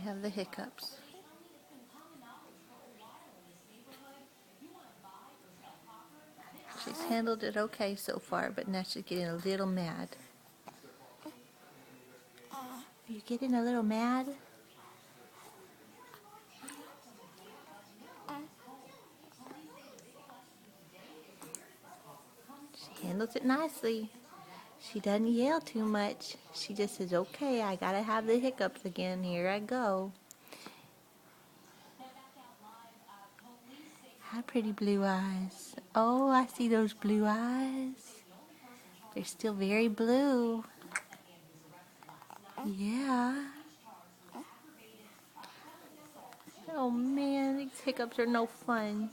have the hiccups. She's handled it okay so far, but now she's getting a little mad. Are you getting a little mad? She handles it nicely. She doesn't yell too much. She just says, okay, I gotta have the hiccups again. Here I go. Hi, pretty blue eyes. Oh, I see those blue eyes. They're still very blue. Yeah. Oh man, these hiccups are no fun.